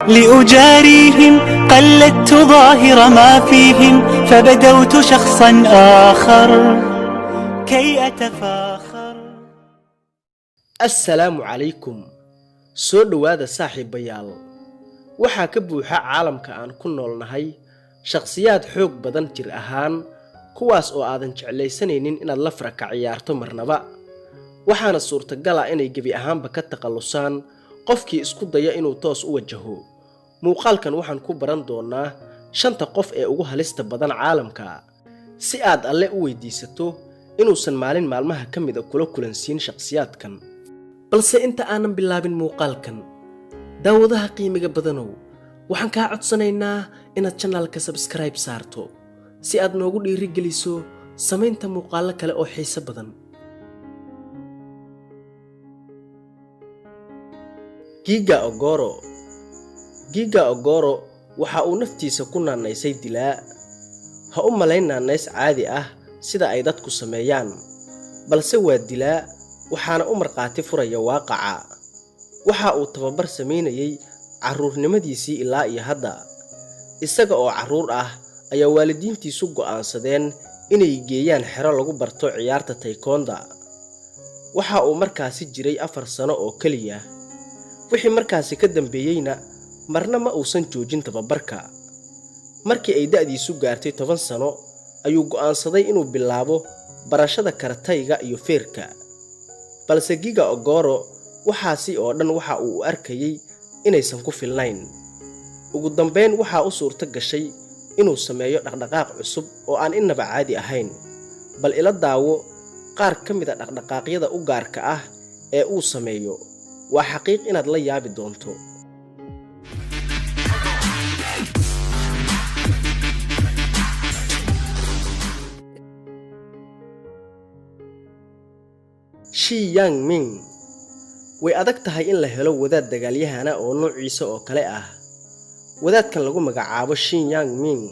لأجاريهم قلدت ظاهر ما فيهم فبدوت شخصا آخر كي أتفاخر. السلام عليكم. soo dhawaada saaxiibayaal. waxaa ka buuxa caalamka aan ku noolnahay shakhsiyaad xoog badan jir ahaan kuwaas oo aadan jeclaysanaynin inaad la farka ciyaarto marnaba. waxaana suurtagal ah inay gebi ahaanba ka taqalusaan qofkii isku daya inuu toos u wajaho. muuqaalkan waxaan ku baran doonaa 5 qof ee ugu halista badan caalamka si aad alle u weydiisato inuusan maalin maalmaha ka mid ah kula kulansiin shakhsiyaadkan. balse inta aanan bilaabin muuqaalkan, daawadaha qiimiga badanow, waxaan kaa codsanaynaa inaad channelka subscribe saarto si aad noogu dhiirigeliso samaynta muuqaalo kale oo xiiso badan. Giga Ogoro waxa uu naftiisa ku naanaysay dilaa. Ha u malaynaa nays caadi ah sida ay dadku sameeyaan, balse waa dilaa waxaana u marqaati furaya waaqaca. waxa uu tababar sameynayay caruurnimadiisii ilaa iyo hadda. isaga oo caruur ah ayaa waalidiintiisu go'aansadeen inay geeyaan xero lagu barto ciyaarta taekwondo. waxa uu markaasi jiray 4 sano oo kaliya. wixii markaasi ka dambeeyayna marna ma uusan joojin tababarka. markii ay da'diisu gaartay 10 sano ayuu go'aansaday inuu bilaabo barashada karatayga iyo feerka. balse Giga Ogoro waxaasi oo dhan waxa uu arkayay inaysan ku filnayn. ugu dambeyn waxa uu suurta gashay inuu sameeyo dhaqdhaqaaq cusub oo aan inaba caadi ahayn. bal ila daawo qaar ka mid ah dhaqdhaqaaqyada u gaarka ah ee uu sameeyo. waa xaqiiq inaad la yaabi doonto. Shi Yangming way adag tahay in la helo wadaad dagaalyahana oo noociisa oo kale ah. wadaadkan lagu magacaabo Shi Yangming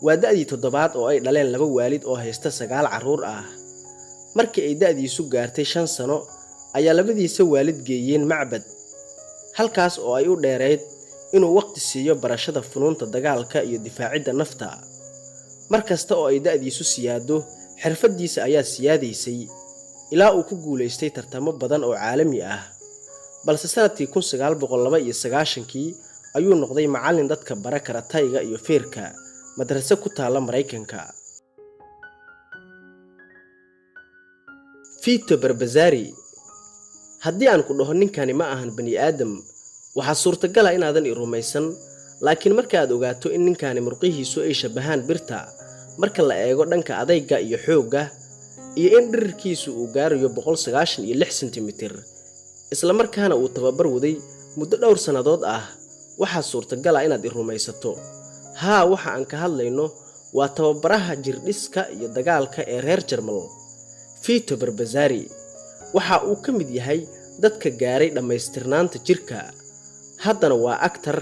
waa da'dii 7 oo ay dhaleen 2 waalid oo haysta 9 caruur ah. markii ay da'diisu gaartay 5 sano ayaa labadiisa waalid geeyeen macbad, halkaas oo ay u dheereed inuu waqti siiyo barashada funuunta dagaalka iyo difaacidda nafta. markasta oo ay da'diisu siyaado, xirfadiisa ayaa siyaadaysay ilaa uu ku guuleystay tartamo badan oo caalami ah. balse sanadkii 1992 ayuu noqday macallin dadka bara karatayga iyo feerka madrasa ku taala Mareykanka. Vito Barbazari, haddii aan ku dhaho ninkani ma ahan bani aadam, waxaa suurtagal ah inaadan i rumaysan, laakiin marka aad ogaato in ninkani murqihiisu ay shabahaan birta marka la eego dhanka adayga iyo xoogga, iyo in dhirirkiisu uu gaarayo 196 sentimitir, isla markaana uu tababar waday muddo dhowr sanadood ah, waxaa suurtagal ah inaad i rumaysato. haa, waxa aan ka hadlayno waa tababaraha jirdhiska iyo dagaalka ee reer Jarmal, Vito Barbazari. waxa uu ka mid yahay dadka gaaray dhammaystirnaanta jirka. haddana waa actor,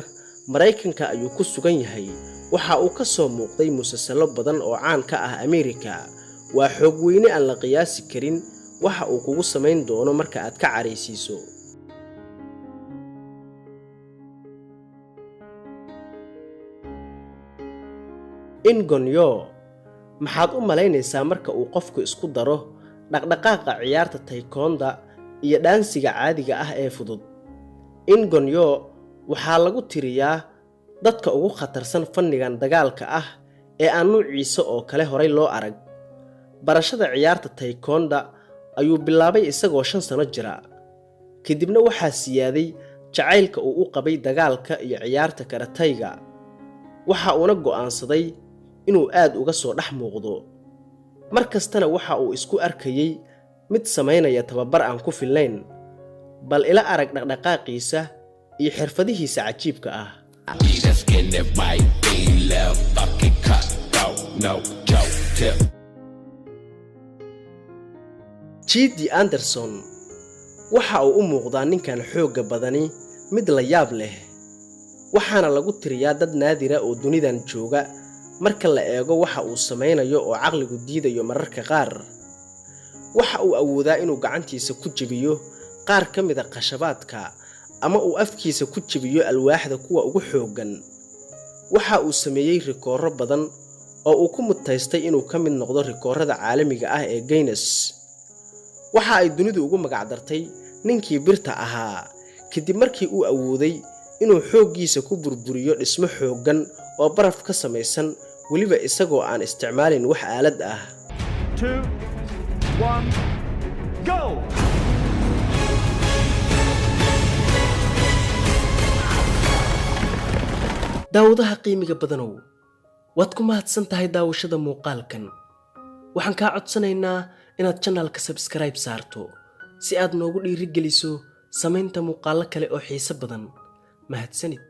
Mareykanka ayuu ku sugan yahay. waxa uu ka soo muuqday musalsalo badan oo caan ka ah Ameerika. waa xoog weyne aan la qiyaasi karin waxa uu kugu samayn doono marka aad ka careysiiso. Ingonyo, maxaad u malaynaysaa marka uu qofku isku daro dhaqdhaqaaqa ciyaarta taekwondo iyo dhaansiga caadiga ah ee fudud? Ingonyo waxaa lagu tiriyaa dadka ugu khatarsan fannigan dagaalka ah ee aan nuuciisa oo kale horay loo arag. barashada ciyaarta taekwondo ayuu bilaabay isagoo 5 sano jira. kadibna waxaa siyaaday jacaylka uu u qabay dagaalka iyo ciyaarta karatayga. waxa uuna go'aansaday inuu aad uga soo dhex muuqdo. markastana waxa uu isku arkayay mid sameynaya tababar aan ku filnayn. bal ila arag dhaqdhaqaaqiisa iyo xirfadihiisa cajiibka ah. G.D. Anderson waxa uu u muuqdaa ninkan xoogga badani mid la yaab leh. waxaana lagu tiriyaa dad naadira oo dunidan jooga marka la eego waxa uu sameynayo oo caqligu diidayo mararka qaar. waxa uu awoodaa inuu gacantiisa ku jabiyo qaar ka mid ah qashabaadka ama uu afkiisa ku jabiyo alwaaxda kuwa ugu xooggan. waxa uu sameeyey rikooro badan oo uu ku mutaystay inuu ka mid noqdo rikoorada caalamiga ah ee Guinness. waxa ay dunidu ugu magac dartay ninkii birta ahaa kadib markii uu awooday inuu xooggiisa ku burburiyo dhismo xooggan oo baraf ka samaysan weliba isagoo aan isticmaalin wax aalad ah. 2, 1, go! daawadaha qiimiga badanow, waad ku mahadsan tahay daawashada muuqaalkan. waxaan kaa codsanaynaa inaad channelka subscribe saarto si aad noogu dhiirigeliso samaynta muuqaallo kale oo xiiso badan. mahadsanid.